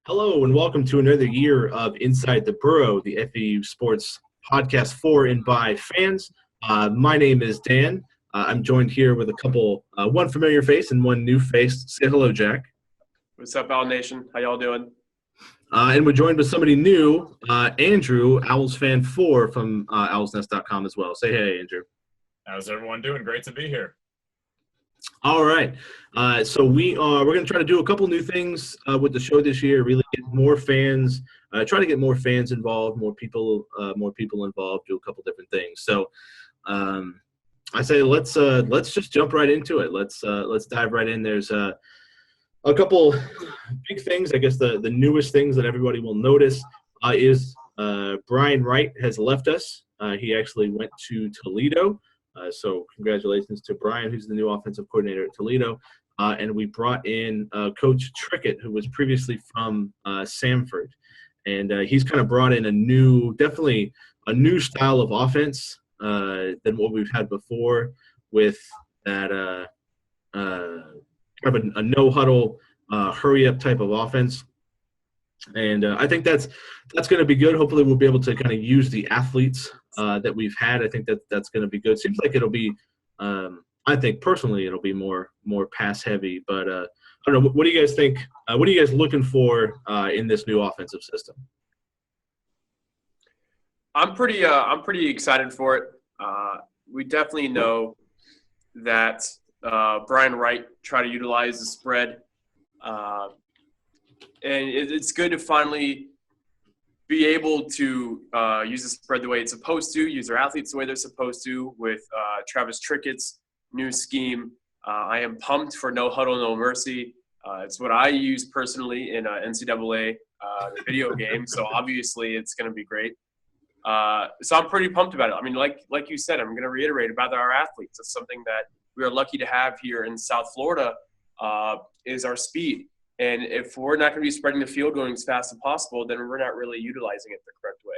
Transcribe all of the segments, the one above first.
Hello and welcome to another year of Inside the Burrow, the FAU Sports podcast for and by fans. My name is Dan. I'm joined here with a couple, one familiar face and one new face. Say hello, Jack. What's up, Owl Nation? How y'all doing? And we're joined with somebody new, Andrew, Owls fan 4 from owlsnest.com as well. Say hey, Andrew. How's everyone doing? Great to be here. All right. So we're going to try to do a couple new things with the show this year, really get more fans, try to get more fans involved, more people involved, do a couple different things. So I say let's just jump right into it. Let's dive right in. There's a couple big things. I guess the newest things that everybody will notice is Brian Wright has left us. He actually went to Toledo. So congratulations to Brian, who's the new offensive coordinator at Toledo. And we brought in Coach Trickett, who was previously from Samford. And he's kind of brought in definitely a new style of offense than what we've had before, with that kind of a no-huddle, hurry-up type of offense. And I think that's going to be good. Hopefully we'll be able to kind of use the athletes that we've had. I think that's going to be good. Seems like it'll be I think personally it'll be more pass heavy. But I don't know. What do you guys think? What are you guys looking for in this new offensive system? I'm pretty excited for it. We definitely know that Brian Wright tried to utilize the spread. And it's good to finally be able to use the spread the way it's supposed to, use their athletes the way they're supposed to with Travis Trickett's new scheme. I am pumped for No Huddle, No Mercy. It's what I use personally in NCAA, the video game, so obviously it's going to be great. So I'm pretty pumped about it. I mean, like you said, I'm going to reiterate about our athletes. It's something that we are lucky to have here in South Florida is our speed. And if we're not going to be spreading the field going as fast as possible, then we're not really utilizing it the correct way.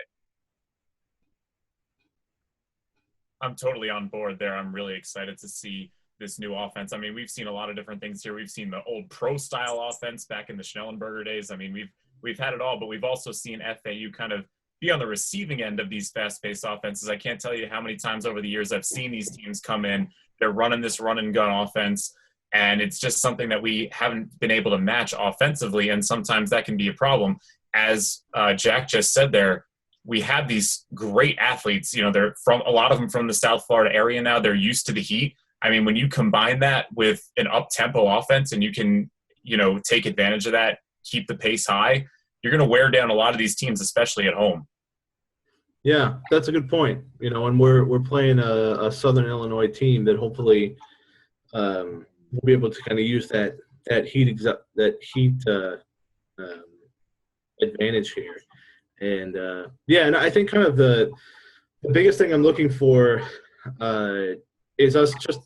I'm totally on board there. I'm really excited to see this new offense. I mean, we've seen a lot of different things here. We've seen the old pro-style offense back in the Schnellenberger days. I mean, we've had it all, but we've also seen FAU kind of be on the receiving end of these fast-paced offenses. I can't tell you how many times over the years I've seen these teams come in. They're running this run-and-gun offense. And it's just something that we haven't been able to match offensively, and sometimes that can be a problem. As Jack just said there, we have these great athletes. You know, they're from a lot of them from the South Florida area now. They're used to the heat. I mean, when you combine that with an up-tempo offense and you can, take advantage of that, keep the pace high, you're going to wear down a lot of these teams, especially at home. Yeah, that's a good point. And we're playing a Southern Illinois team that hopefully we'll be able to kind of use that heat advantage here, and and I think kind of the biggest thing I'm looking for is us just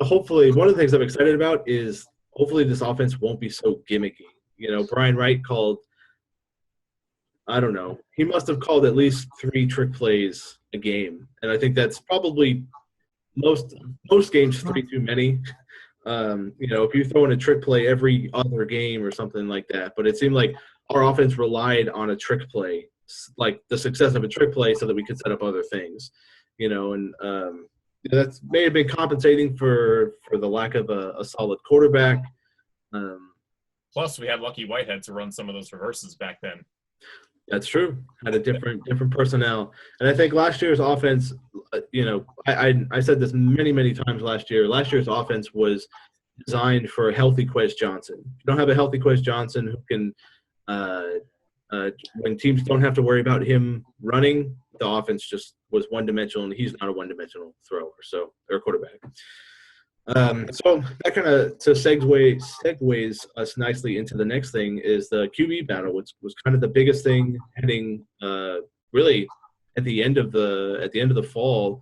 hopefully one of the things I'm excited about is hopefully this offense won't be so gimmicky. Brian Wright called, I don't know, he must have called at least 3 trick plays a game, and I think that's probably most games 3 too many. If you throw in a trick play every other game or something like that, but it seemed like our offense relied on a trick play, like the success of a trick play, so that we could set up other things, and that may have been compensating for the lack of a solid quarterback. Plus, we had Lucky Whitehead to run some of those reverses back then. That's true. Had a different personnel. And I think last year's offense, I said this many times last year. Last year's offense was designed for a healthy Quez Johnson. If you don't have a healthy Quez Johnson who can, when teams don't have to worry about him running, the offense just was one-dimensional, and he's not a one-dimensional thrower, or quarterback. So that kind of segues us nicely into the next thing is the QB battle, which was kind of the biggest thing heading really at the end of the fall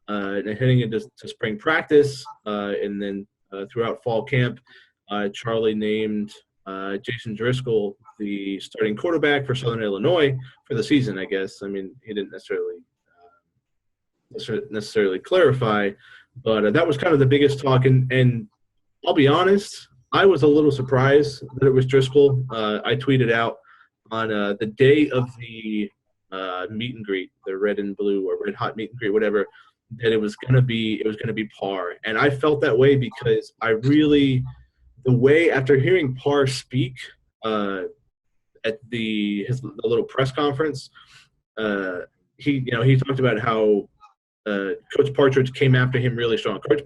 and heading into spring practice, and then throughout fall camp. Charlie named Jason Driscoll the starting quarterback for Southern Illinois for the season, I guess. I mean, he didn't necessarily clarify, but that was kind of the biggest talk. And I'll be honest, I was a little surprised that it was Driscoll. I tweeted out on the day of the meet and greet, the red and blue or red hot meet and greet, whatever, that it was gonna be Parr, and I felt that way because the way after hearing Parr speak at the little press conference, he talked about how Coach Partridge came after him really strong. Coach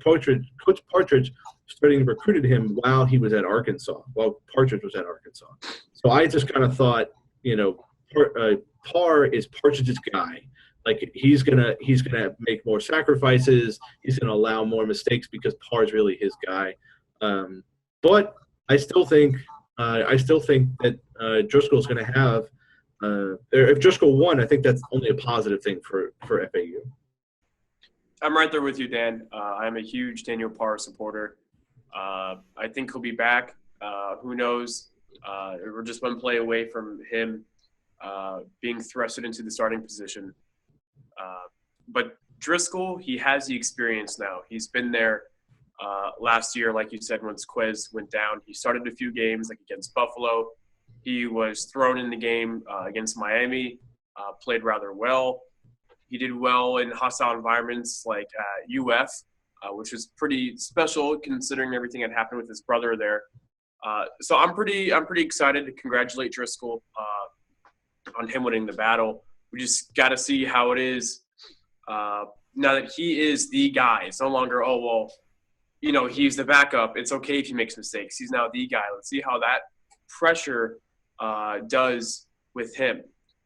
Partridge starting recruited him while he was at Arkansas, while Partridge was at Arkansas. So I just kind of thought, Parr is Partridge's guy. Like he's gonna make more sacrifices. He's gonna allow more mistakes because Parr is really his guy. But I still think that Driscoll's going to have. If Driscoll won, I think that's only a positive thing for FAU. I'm right there with you, Dan. I'm a huge Daniel Parr supporter. I think he'll be back. Who knows? We're just one play away from him being thrusted into the starting position. But Driscoll, he has the experience now. He's been there last year, like you said, once Quez went down. He started a few games, like against Buffalo. He was thrown in the game against Miami, played rather well. He did well in hostile environments like UF, which was pretty special considering everything that happened with his brother there. So I'm pretty excited to congratulate Driscoll on him winning the battle. We just got to see how it is now that he is the guy. It's no longer, he's the backup. It's okay if he makes mistakes. He's now the guy. Let's see how that pressure does with him.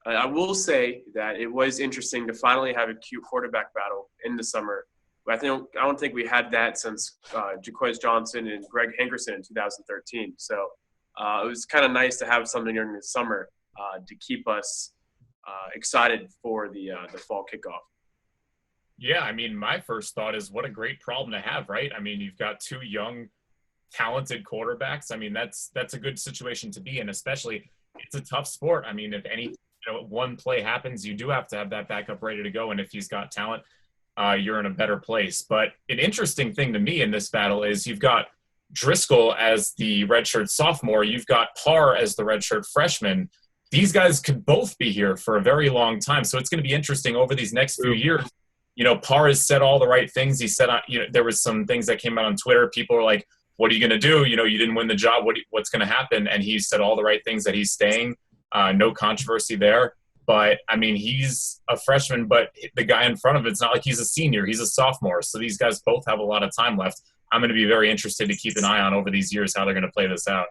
I will say that it was interesting to finally have a cute quarterback battle in the summer. I don't think we had that since Jaquez Johnson and Greg Hankerson in 2013. So it was kind of nice to have something during the summer to keep us excited for the fall kickoff. Yeah, I mean, my first thought is what a great problem to have, right? I mean, you've got two young, talented quarterbacks. I mean, that's a good situation to be in, especially it's a tough sport. I mean, if any one play happens, you do have to have that backup ready to go. And if he's got talent, you're in a better place. But an interesting thing to me in this battle is you've got Driscoll as the redshirt sophomore. You've got Parr as the redshirt freshman. These guys could both be here for a very long time. So it's going to be interesting over these next few years. Parr has said all the right things. He said, there was some things that came out on Twitter. People were like, what are you going to do? You didn't win the job. What's going to happen? And he said all the right things, that he's staying. No controversy there. But, I mean, he's a freshman, but the guy in front of it's not like he's a senior. He's a sophomore. So these guys both have a lot of time left. I'm going to be very interested to keep an eye on over these years how they're going to play this out.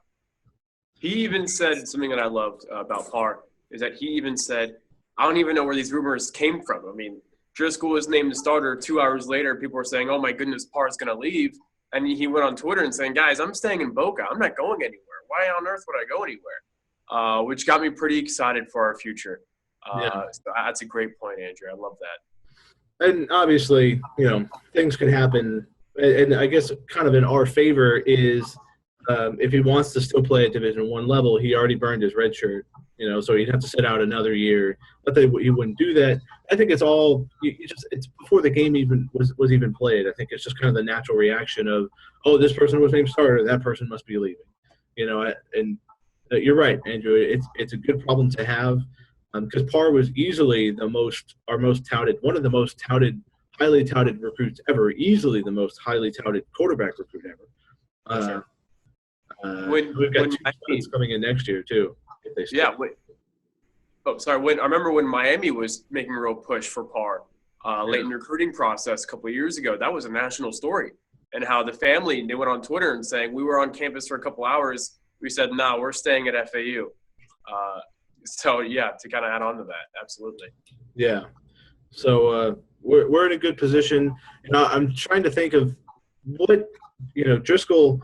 He even said something that I loved about Parr is that he even said, I don't even know where these rumors came from. I mean, Driscoll was named the starter. 2 hours later, people were saying, oh, my goodness, Parr's going to leave. And he went on Twitter and saying, guys, I'm staying in Boca. I'm not going anywhere. Why on earth would I go anywhere? Which got me pretty excited for our future. So that's a great point, Andrew. I love that. And obviously, things can happen. And I guess kind of in our favor is if he wants to still play at Division I level, he already burned his red shirt, so he'd have to sit out another year. But he wouldn't do that. I think it's all it's before the game even was even played. I think it's just kind of the natural reaction of, oh, this person was named starter, that person must be leaving. And you're right, Andrew. It's a good problem to have because Parr was easily our most touted, one of the most touted, highly touted recruits ever, easily the most highly touted quarterback recruit ever. We've got two spots coming in next year too. I remember when Miami was making a real push for Parr late in the recruiting process a couple of years ago. That was a national story, and how the family, they went on Twitter and saying, we were on campus for a couple hours. We said, no, we're staying at FAU. To kind of add on to that, absolutely. Yeah. So we're in a good position, and I'm trying to think of what Driscoll.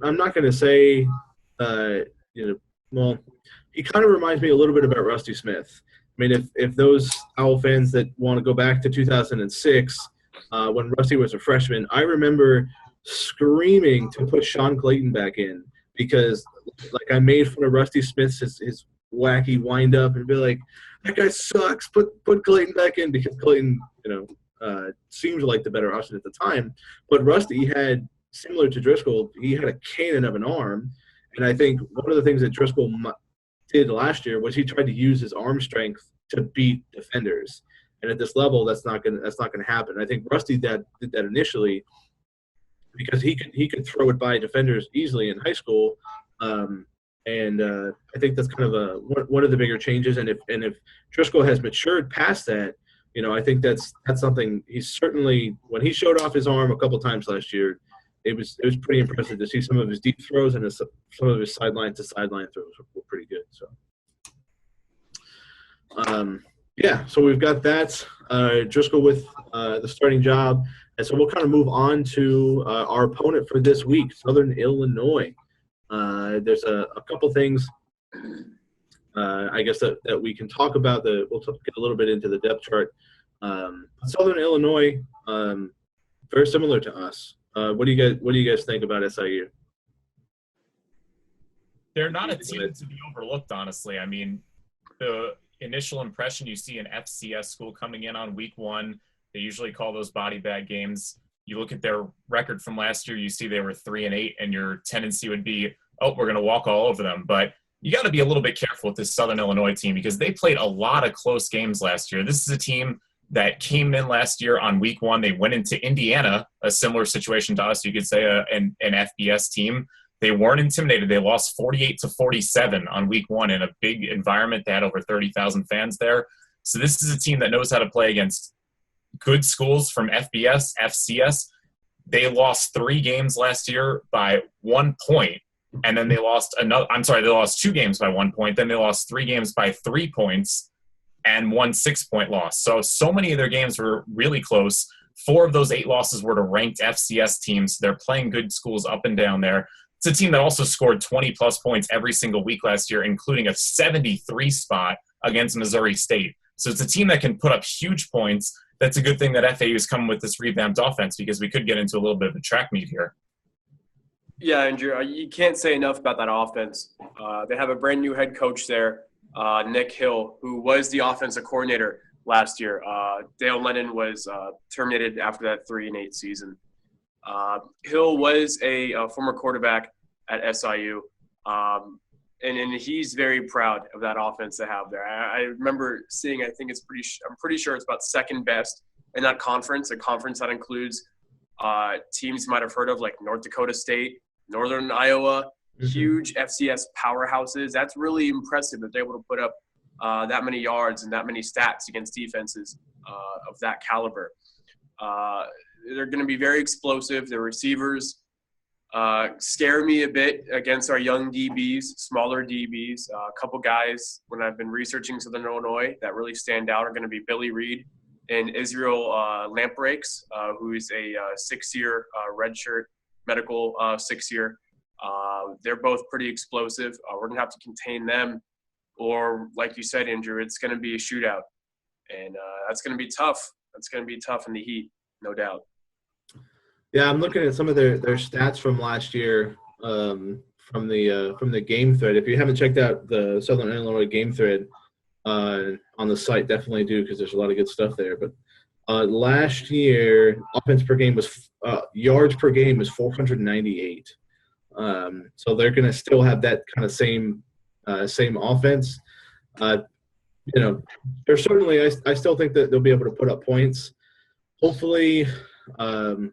I'm not going to say, he kind of reminds me a little bit about Rusty Smith. I mean, if those Owl fans that want to go back to 2006, when Rusty was a freshman, I remember screaming to put Sean Clayton back in because, I made fun of Rusty Smith's his wacky wind up and be like, that guy sucks. Put Clayton back in because Clayton, seems like the better option at the time. But Rusty had similar to Driscoll, he had a cannon of an arm. And I think one of the things that Driscoll did last year was he tried to use his arm strength to beat defenders. And at this level, that's not gonna happen. I think Rusty did that initially because he could throw it by defenders easily in high school. I think that's kind of one of the bigger changes. And if Driscoll has matured past that, I think that's something he's certainly, when he showed off his arm a couple times last year, it was pretty impressive to see some of his deep throws and some of his sideline to sideline throws were pretty good. So, so we've got that Driscoll with the starting job, and so we'll kind of move on to our opponent for this week, Southern Illinois. There's a couple things I guess that we can talk about. We'll get a little bit into the depth chart. Southern Illinois, very similar to us. What do you guys think about SIU? They're not a team to be overlooked, honestly. I mean, the initial impression you see an FCS school coming in on week 1, they usually call those body bag games. You look at their record from last year, you see they were 3-8, and your tendency would be, oh, we're going to walk all over them. But you got to be a little bit careful with this Southern Illinois team because they played a lot of close games last year. This is a team that came in last year on week 1. They went into Indiana, a similar situation to us. You could say an FBS team. They weren't intimidated. They lost 48-47 on week 1 in a big environment. They had over 30,000 fans there. So this is a team that knows how to play against good schools from FBS, FCS. They lost 3 games last year by 1 point. And then they lost they lost 2 games by 1 point. Then they lost 3 games by 3 points and 1 6-point loss. So many of their games were really close. 4 of those 8 losses were to ranked FCS teams. They're playing good schools up and down there. It's a team that also scored 20-plus points every single week last year, including a 73 spot against Missouri State. So it's a team that can put up huge points. That's a good thing that FAU is coming with this revamped offense because we could get into a little bit of a track meet here. Yeah, Andrew, you can't say enough about that offense. They have a brand new head coach there, Nick Hill, who was the offensive coordinator last year. Dale Lennon was terminated after that 3-8 season. Hill was a former quarterback at SIU, and he's very proud of that offense they have there. I remember seeing, I'm pretty sure it's about second best in that conference, a conference that includes teams you might have heard of like North Dakota State, Northern Iowa, huge FCS powerhouses. That's really impressive that they're able to put up that many yards and that many stats against defenses of that caliber. They're going to be very explosive. Their receivers scare me a bit against our young DBs, smaller DBs. A couple guys, when I've been researching Southern Illinois, that really stand out are going to be Billy Reed and Israel Lamprakes, who is a 6-year redshirt medical 6-year. They're both pretty explosive. We're going to have to contain them, or like you said, Andrew, it's going to be a shootout, and that's going to be tough. That's going to be tough in the heat, no doubt. Yeah, I'm looking at some of their stats from last year from the game thread. If you haven't checked out the Southern Illinois game thread on the site, definitely do because there's a lot of good stuff there. But last year, offense per game was yards per game was 498. So they're going to still have that kind of same offense. They're certainly I still think that they'll be able to put up points. Hopefully. And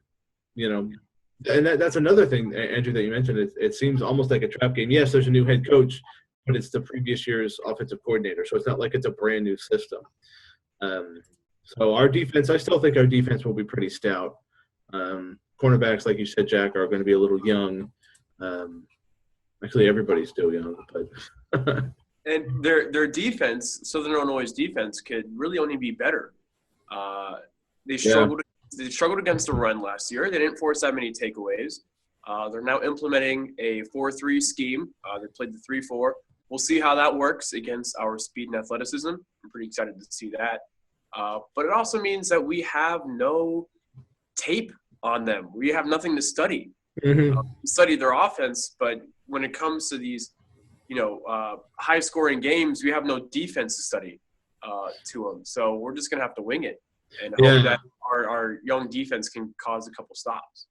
that's another thing, Andrew, that you mentioned. It seems almost like a trap game. Yes, there's a new head coach, but it's the previous year's offensive coordinator, so it's not like it's a brand new system. So our defense, I still think our defense will be pretty stout. Cornerbacks, like you said, Jack, are going to be a little young. Actually, everybody's still young, but and their defense, Southern Illinois' defense, could really only be better. They struggled. Yeah. They struggled against the run last year. They didn't force that many takeaways. They're now implementing a 4-3 scheme. They played the 3-4. We'll see how that works against our speed and athleticism. I'm pretty excited to see that. But it also means that we have no tape on them. We have nothing to study. Study their offense, but when it comes to these, high-scoring games, we have no defense to study to them. So we're just going to have to wing it and hope that our young defense can cause a couple stops.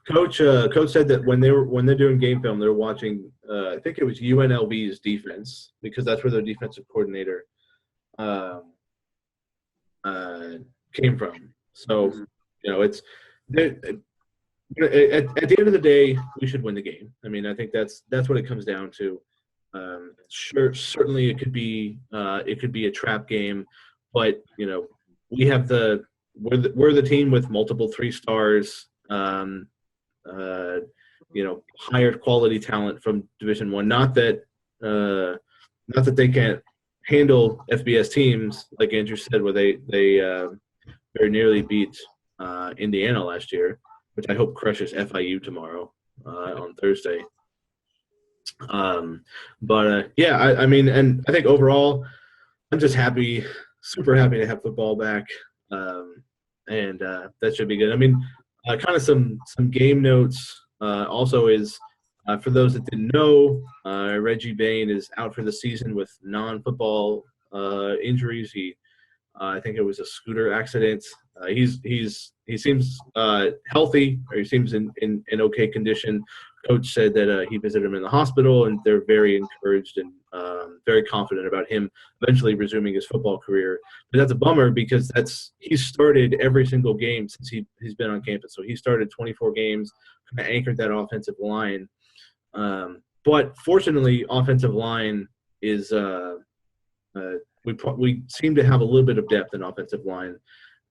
Coach said that when they're doing game film, they're watching. I think it was UNLV's defense because that's where their defensive coordinator uh, came from. So it's at the end of the day, we should win the game. I mean, I think that's what it comes down to. Certainly it could be a trap game, but we have we're the team with multiple 3 stars. Higher quality talent from Division I. Not that they can't handle FBS teams, like Andrew said, where they very nearly beat Indiana last year, which I hope crushes FIU tomorrow on Thursday. I mean, and I think overall, I'm just super happy to have football back, and that should be good. I mean, kind of some game notes also is for those that didn't know, Reggie Bain is out for the season with non-football injuries. I think it was a scooter accident. He seems healthy, or he seems in okay condition. Coach said that he visited him in the hospital, and they're very encouraged and very confident about him eventually resuming his football career. But that's a bummer because he's started every single game since he's been on campus. So he started 24 games, kind of anchored that offensive line. But fortunately, offensive line is we seem to have a little bit of depth in offensive line,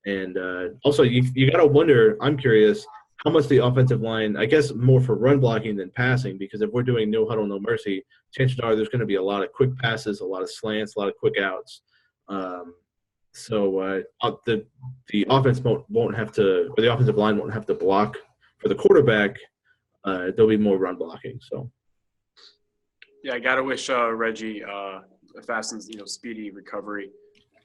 and also you got to wonder. I'm curious how much the offensive line, I guess, more for run blocking than passing, because if we're doing no huddle, no mercy, chances are there's going to be a lot of quick passes, a lot of slants, a lot of quick outs. So the offense won't have to, or the offensive line won't have to block for the quarterback. There'll be more run blocking. So. Yeah, I gotta wish Reggie a fast and speedy recovery.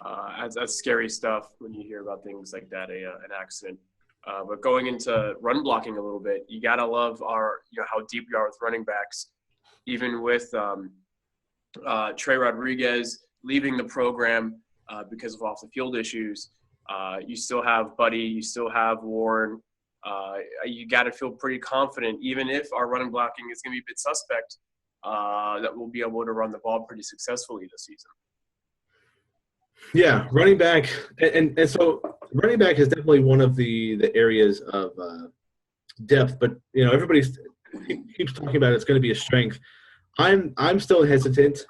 That's scary stuff when you hear about things like that, an accident. But going into run blocking a little bit, you gotta love how deep we are with running backs. Even with Trey Rodriguez leaving the program because of off the field issues, you still have Buddy, you still have Warren. You gotta feel pretty confident, even if our running blocking is gonna be a bit suspect, that we'll be able to run the ball pretty successfully this season. Yeah, running back, and so running back is definitely one of the areas of depth. But everybody keeps talking about it's going to be a strength. I'm still hesitant.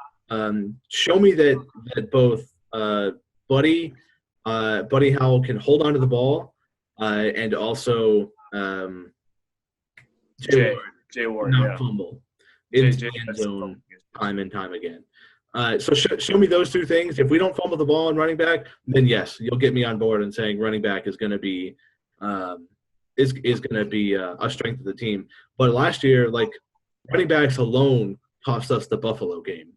Show me that both Buddy Howell can hold on to the ball, and also Jay Ward, not fumble into the end zone time and time again. So show me those 2 things. If we don't fumble the ball in running back, then yes, you'll get me on board and saying running back is going to be is going to be a strength of the team. But last year, like, running backs alone cost us the Buffalo game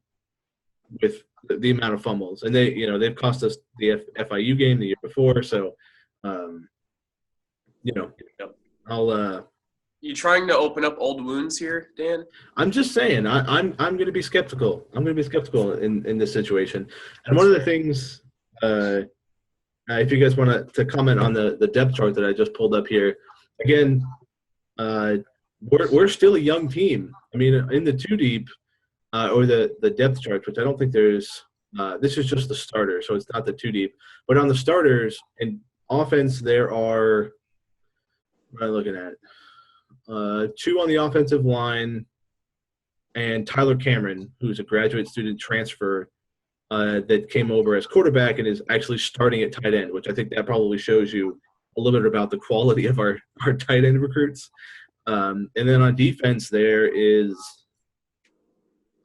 with the amount of fumbles, and they've cost us the FIU game the year before. So I'll. You trying to open up old wounds here, Dan? I'm just saying. I'm going to be skeptical. I'm going to be skeptical in this situation. And one of the things, if you guys want to comment on the depth chart that I just pulled up here, again, we're still a young team. I mean, in the 2 deep or the depth chart, which I don't think there's. This is just the starter, so it's not the 2 deep. But on the starters in offense, there are. What am I looking at? 2 on the offensive line, and Tyler Cameron, who's a graduate student transfer that came over as quarterback and is actually starting at tight end, which I think that probably shows you a little bit about the quality of our tight end recruits. And then on defense, there is,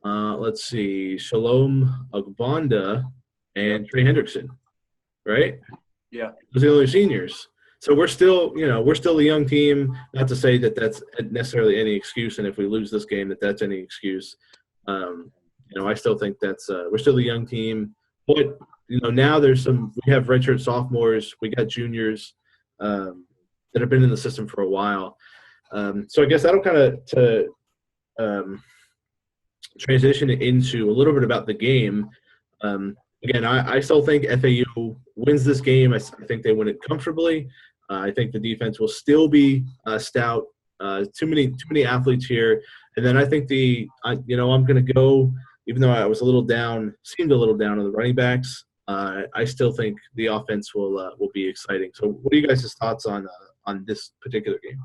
let's see, Shalom Agbonda and Trey Hendrickson, right? Yeah. Those are the only seniors. So we're still a young team. Not to say that that's necessarily any excuse, and if we lose this game, that's any excuse. I still think that's we're still a young team. But now we have redshirt sophomores, we got juniors that have been in the system for a while. So I guess that'll kind of to transition into a little bit about the game. Again, I still think FAU wins this game. I think they win it comfortably. I think the defense will still be stout. Too many athletes here. And then I think I'm going to go, even though I was seemed a little down on the running backs. I still think the offense will be exciting. So, what are you guys' thoughts on this particular game?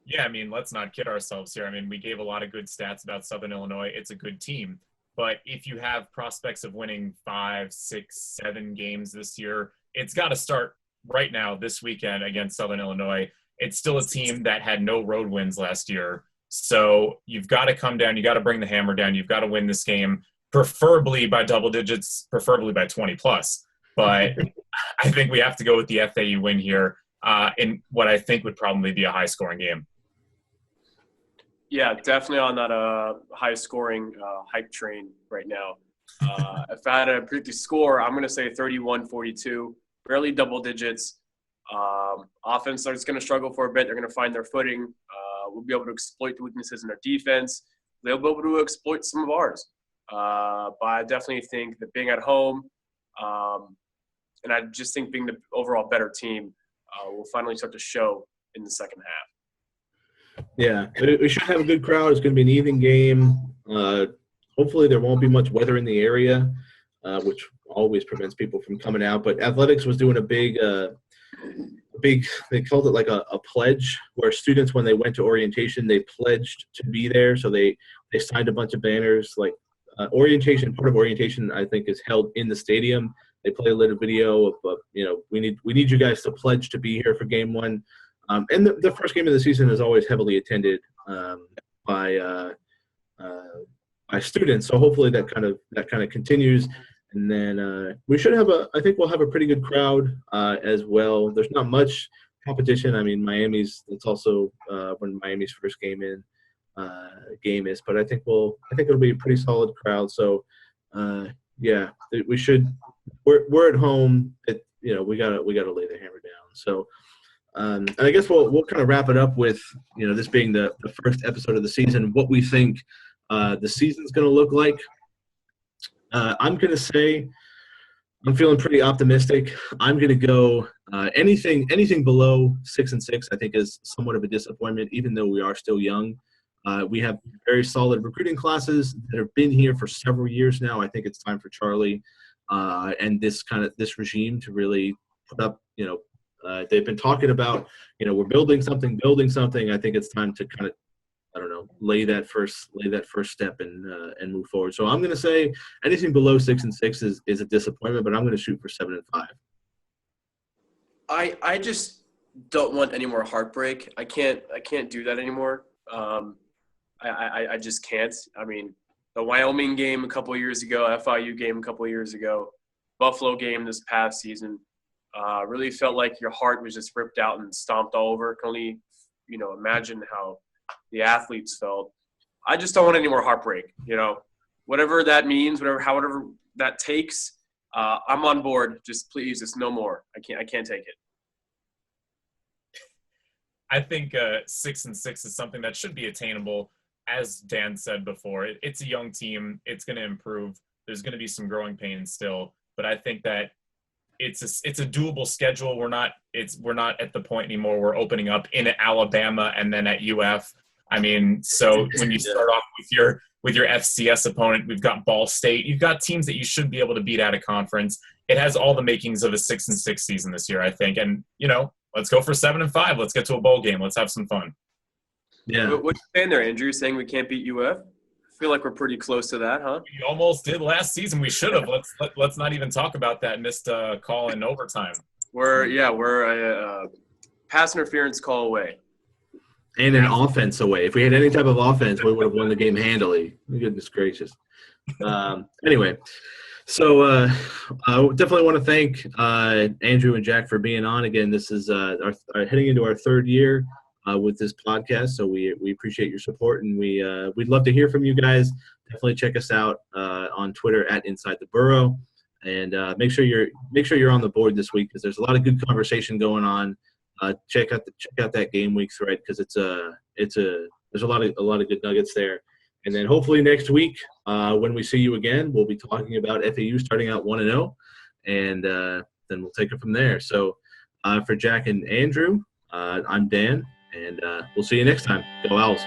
Yeah, I mean, let's not kid ourselves here. I mean, we gave a lot of good stats about Southern Illinois. It's a good team. But if you have prospects of winning 5, 6, 7 games this year, it's got to start right now this weekend against Southern Illinois. It's still a team that had no road wins last year. So you've got to come down. You got to bring the hammer down. You've got to win this game, preferably by double digits, preferably by 20 plus. But I think we have to go with the FAU win here in what I think would probably be a high-scoring game. Yeah, definitely on that high-scoring hype train right now. If I had to predict the score, I'm going to say 31-42, barely double digits. Offense is going to struggle for a bit. They're going to find their footing. We'll be able to exploit the weaknesses in their defense. They'll be able to exploit some of ours. But I definitely think that being at home, and I just think being the overall better team will finally start to show in the second half. Yeah, we should have a good crowd. It's going to be an even game. Hopefully there won't be much weather in the area, which always prevents people from coming out. But athletics was doing a big they called it like a pledge, where students, when they went to orientation, they pledged to be there. So they signed a bunch of banners. Like part of orientation, I think, is held in the stadium. They play a little video of we need you guys to pledge to be here for game one. And the first game of the season is always heavily attended by students. So hopefully that kind of continues. And then we should have I think we'll have a pretty good crowd as well. There's not much competition. I mean, it's also when Miami's first game is, but I think it'll be a pretty solid crowd. So yeah, we're at home. We gotta lay the hammer down. So. And I guess we'll kind of wrap it up with this being the first episode of the season, what we think the season's going to look like. I'm going to say I'm feeling pretty optimistic. I'm going to go anything below 6-6. I think is somewhat of a disappointment, even though we are still young. We have very solid recruiting classes that have been here for several years now. I think it's time for Charlie and this regime to really put up they've been talking about, we're building something. I think it's time to kind of, lay that first step and move forward. So I'm going to say anything below 6-6 is a disappointment, but I'm going to shoot for 7-5. I just don't want any more heartbreak. I can't do that anymore. I just can't. I mean, the Wyoming game a couple of years ago, FIU game a couple of years ago, Buffalo game this past season. Really felt like your heart was just ripped out and stomped all over. Can only, imagine how the athletes felt. I just don't want any more heartbreak. Whatever that means, however that takes, I'm on board. Just please, just no more. I can't take it. I think 6-6 is something that should be attainable. As Dan said before, it's a young team. It's going to improve. There's going to be some growing pains still, but I think that it's a doable schedule. We're not at the point anymore. We're opening up in Alabama and then at UF. I mean, so when you start off with your FCS opponent, we've got Ball State. You've got teams that you should be able to beat at a conference. It has all the makings of a 6-6 season this year, I think. And let's go for 7-5. Let's get to a bowl game. Let's have some fun. Yeah. What you saying there, Andrew? Saying we can't beat UF? I feel like we're pretty close to that, huh? We almost did last season. We should have. Let's not even talk about that missed call in overtime. We're a pass interference call away. And an offense away. If we had any type of offense, we would have won the game handily. Goodness gracious. Anyway, so I definitely want to thank Andrew and Jack for being on again. This is our heading into our third year with this podcast, so we appreciate your support, and we'd love to hear from you guys. Definitely check us out on Twitter at Inside the Burrow, and make sure you're on the board this week, because there's a lot of good conversation going on. Check out that game week thread, because there's a lot of good nuggets there. And then hopefully next week when we see you again, we'll be talking about FAU starting out 1-0, and then we'll take it from there. So for Jack and Andrew, I'm Dan. And we'll see you next time. Go Owls.